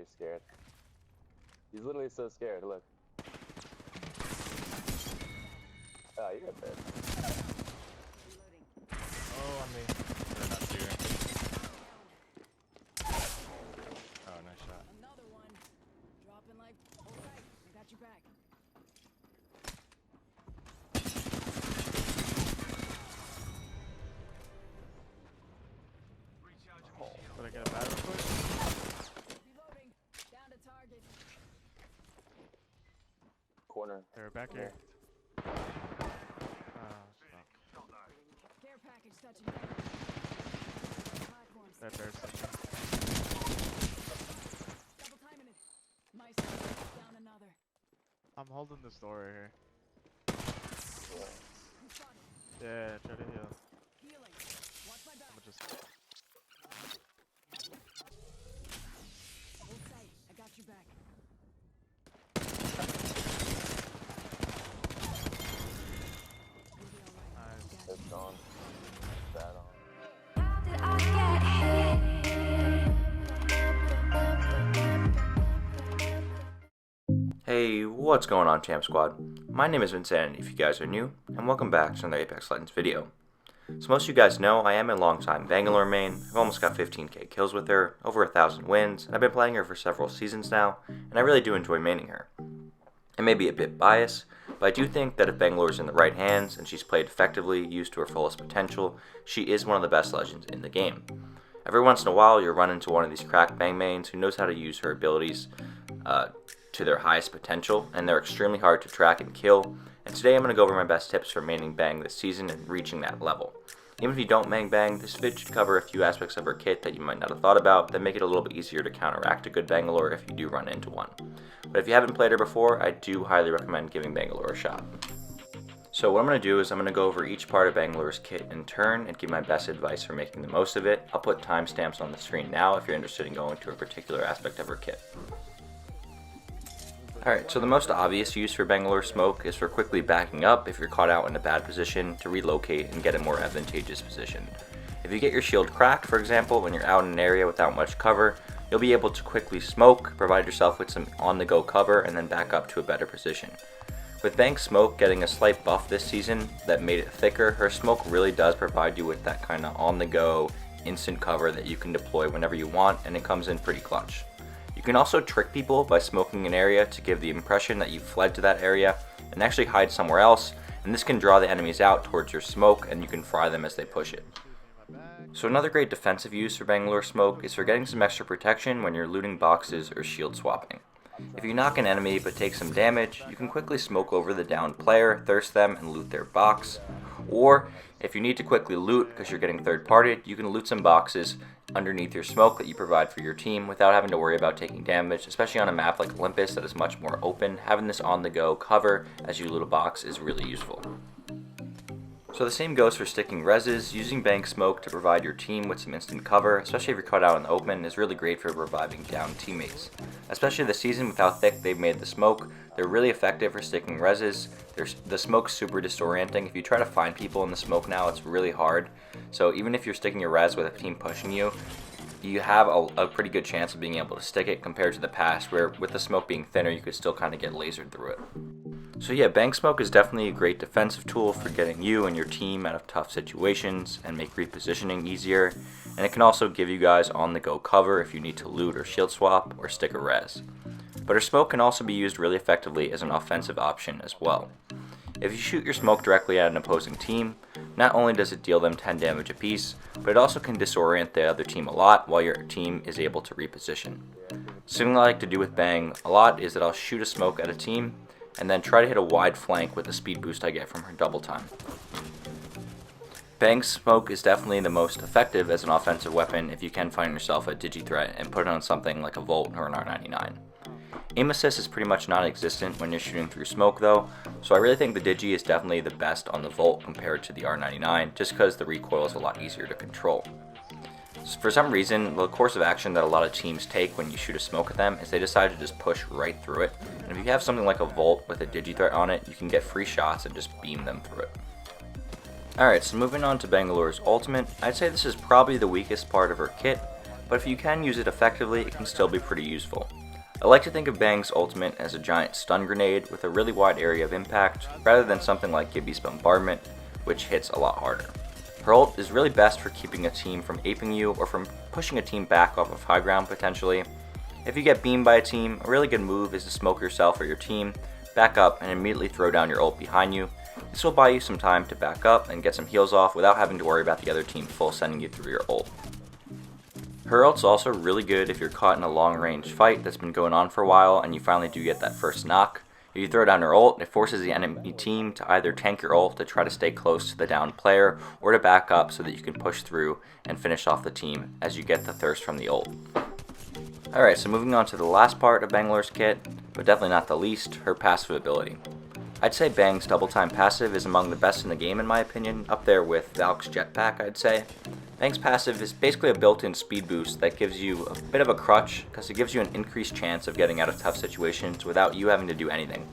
he's scared. He's literally so scared, look. Oh, you're up there. Oh, on me. Or not shooting. Oh, nice shot. Another one. Dropping like. Hold tight. I got you back. Did I get a battle quick? Reloading. Down to target. Corner. They're back here. Oh, fuck. Care package touching down. Platforms. That bear's touching. Double timing it. My side. Down another. I'm holding this door right here. I'm spotted. Yeah, try to heal. Healing. Watch my back. I'm just. Hold tight. I got you back. You'll be alright. Nice. It's on. Bad on. Hey, what's going on, Champ Squad? My name is Vinsanity if you guys are new, and welcome back to another Apex Legends video. So most of you guys know I am a long-time Bangalore main. I've almost got 15k kills with her, over 1,000 wins, and I've been playing her for several seasons now, and I really do enjoy maining her. I may be a bit biased, but I do think that if Bangalore is in the right hands and she's played effectively, used to her fullest potential, she is one of the best legends in the game. Every once in a while, you'll run into one of these cracked Bang mains who knows how to use her abilities to their highest potential, and they're extremely hard to track and kill. And today I'm going to go over my best tips for maining Bang this season and reaching that level. Even if you don't main Bang, this vid should cover a few aspects of her kit that you might not have thought about that make it a little bit easier to counteract a good Bangalore if you do run into one. But if you haven't played her before, I do highly recommend giving Bangalore a shot. So what I'm going to do is I'm going to go over each part of Bangalore's kit in turn and give my best advice for making the most of it. I'll put timestamps on the screen now if you're interested in going to a particular aspect of her kit. Alright, so the most obvious use for Bangalore smoke is for quickly backing up if you're caught out in a bad position to relocate and get a more advantageous position. If you get your shield cracked, for example, when you're out in an area without much cover, you'll be able to quickly smoke, provide yourself with some on-the-go cover, and then back up to a better position. With Bang Smoke getting a slight buff this season that made it thicker, her smoke really does provide you with that kind of on-the-go, instant cover that you can deploy whenever you want, and it comes in pretty clutch. You can also trick people by smoking an area to give the impression that you fled to that area and actually hide somewhere else, and this can draw the enemies out towards your smoke and you can fry them as they push it. So another great defensive use for Bangalore smoke is for getting some extra protection when you're looting boxes or shield swapping. If you knock an enemy but take some damage, you can quickly smoke over the downed player, thirst them, and loot their box. Or, if you need to quickly loot because you're getting third-partied, you can loot some boxes underneath your smoke that you provide for your team without having to worry about taking damage, especially on a map like Olympus that is much more open. Having this on-the-go cover as you loot a box is really useful. So the same goes for sticking reses. Using Bang Smoke to provide your team with some instant cover, especially if you're caught out in the open, is really great for reviving down teammates. Especially this season with how thick they've made the smoke, they're really effective for sticking reses. The smoke's super disorienting. If you try to find people in the smoke now, it's really hard. So even if you're sticking your res with a team pushing you, you have a pretty good chance of being able to stick it compared to the past where with the smoke being thinner, you could still kind of get lasered through it. So yeah, Bang Smoke is definitely a great defensive tool for getting you and your team out of tough situations and make repositioning easier, and it can also give you guys on-the-go cover if you need to loot or shield swap or stick a res. But her smoke can also be used really effectively as an offensive option as well. If you shoot your smoke directly at an opposing team, not only does it deal them 10 damage apiece, but it also can disorient the other team a lot while your team is able to reposition. Something I like to do with Bang a lot is that I'll shoot a smoke at a team and then try to hit a wide flank with the speed boost I get from her double time. Bang Smoke is definitely the most effective as an offensive weapon if you can find yourself a digi threat and put it on something like a Volt or an R99. Aim assist is pretty much non-existent when you're shooting through smoke though, so I really think the digi is definitely the best on the Volt compared to the R99 just because the recoil is a lot easier to control. For some reason, the course of action that a lot of teams take when you shoot a smoke at them is they decide to just push right through it, and if you have something like a Volt with a digi threat on it, you can get free shots and just beam them through it. Alright, so moving on to Bangalore's ultimate, I'd say this is probably the weakest part of her kit, but if you can use it effectively, it can still be pretty useful. I like to think of Bang's ultimate as a giant stun grenade with a really wide area of impact, rather than something like Gibby's bombardment, which hits a lot harder. Her ult is really best for keeping a team from aping you or from pushing a team back off of high ground potentially. If you get beamed by a team, a really good move is to smoke yourself or your team, back up and immediately throw down your ult behind you. This will buy you some time to back up and get some heals off without having to worry about the other team full sending you through your ult. Her ult's also really good if you're caught in a long range fight that's been going on for a while and you finally do get that first knock. If you throw down her ult, it forces the enemy team to either tank your ult to try to stay close to the downed player, or to back up so that you can push through and finish off the team as you get the thirst from the ult. Alright, so moving on to the last part of Bangalore's kit, but definitely not the least, her passive ability. I'd say Bang's double time passive is among the best in the game in my opinion, up there with Valk's jetpack I'd say. Bang's passive is basically a built-in speed boost that gives you a bit of a crutch because it gives you an increased chance of getting out of tough situations without you having to do anything.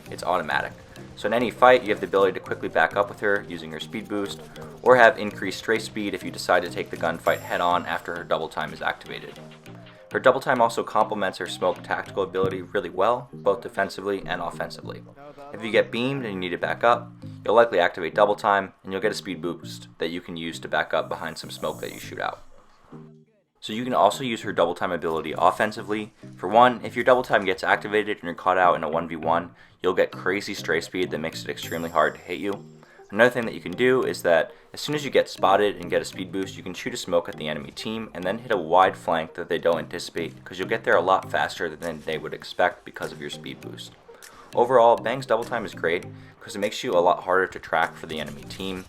It's automatic. So in any fight you have the ability to quickly back up with her using her speed boost, or have increased stray speed if you decide to take the gunfight head on after her double time is activated. Her double time also complements her smoke tactical ability really well, both defensively and offensively. If you get beamed and you need to back up, you'll likely activate double time and you'll get a speed boost that you can use to back up behind some smoke that you shoot out. So you can also use her double time ability offensively. For one, if your double time gets activated and you're caught out in a 1v1, you'll get crazy stray speed that makes it extremely hard to hit you. Another thing that you can do is that as soon as you get spotted and get a speed boost, you can shoot a smoke at the enemy team and then hit a wide flank that they don't anticipate, because you'll get there a lot faster than they would expect because of your speed boost. Overall, Bang's double time is great because it makes you a lot harder to track for the enemy team.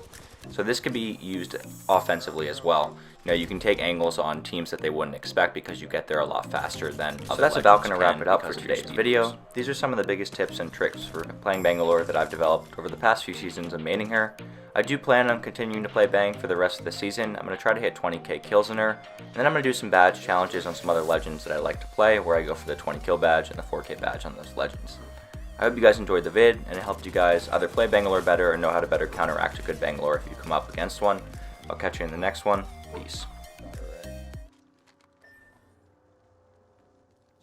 So this can be used offensively as well. You can take angles on teams that they wouldn't expect because you get there a lot faster than other. So that's about going to wrap it up for today's video. These are some of the biggest tips and tricks for playing Bangalore that I've developed over the past few seasons of maining her. I do plan on continuing to play Bang for the rest of the season. I'm going to try to hit 20k kills in her, and then I'm going to do some badge challenges on some other legends that I like to play, where I go for the 20 kill badge and the 4k badge on those legends. I hope you guys enjoyed the vid, and it helped you guys either play Bangalore better or know how to better counteract a good Bangalore if you come up against one. I'll catch you in the next one. Peace.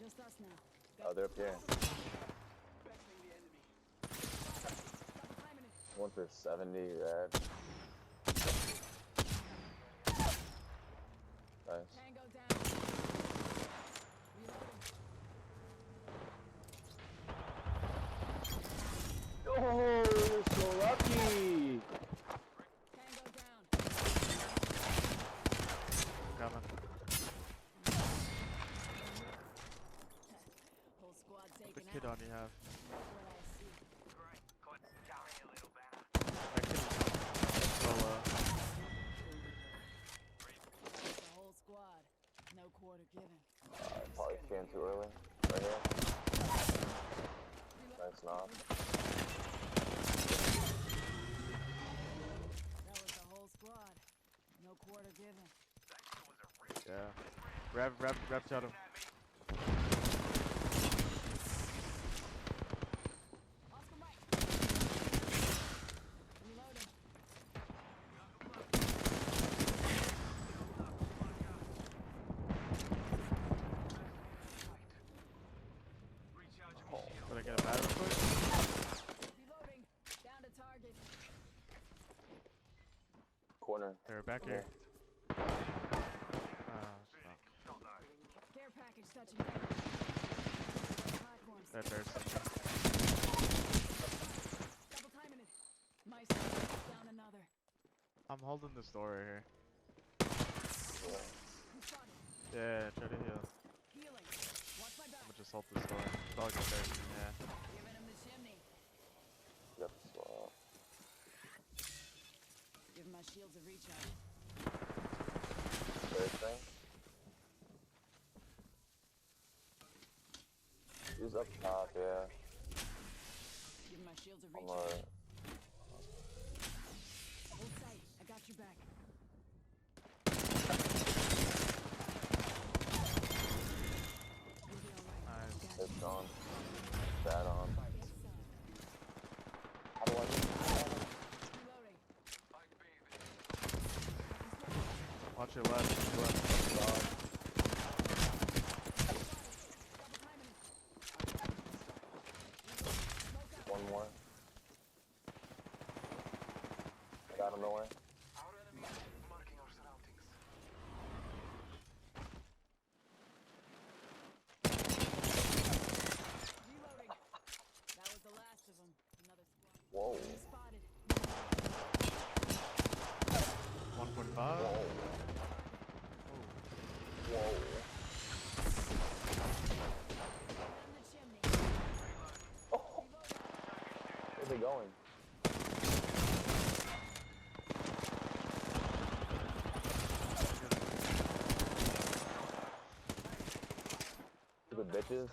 Just us now. Oh, they're up here. One for 70, red. Nice. Tango down. Reloading. Oh, you're so lucky! Tango down. Coming. Whole squad The taken kid out. on you have. What I see. That kid is so The whole squad. No quarter given. Probably came too early. Right here. Nice knock. That was the whole squad. No quarter given. yeah. Rev shot him. Oscar Mike. Reloading. Did I get a battle quick? Reloading. Down to target. Corner. They're back here. Oh, fuck. Care package touching down. Platforms. That hurts. Double timing it. My side. Down another. I'm holding this door right here. You spotted. Yeah, try to heal. Healing. Watch my I'm back. gonna just hold this door. Dog's up there. Yeah. Giving him the chimney. Yep, slow. Give my shields a recharge. Third thing. He's up top, yeah. Give my shields a I'm recharge. Hold tight. I got your back. You'll be alright. Nice. Got It's on. That on. How do I do that? Reloading. Watch your left. Watch your left. out of nowhere. Reloading. That was the last of them. Another squad. Whoa. Enemy spotted. 145. Whoa. Oh, Whoa. On the chimney. Oh. Where's it going? Stupid bitches.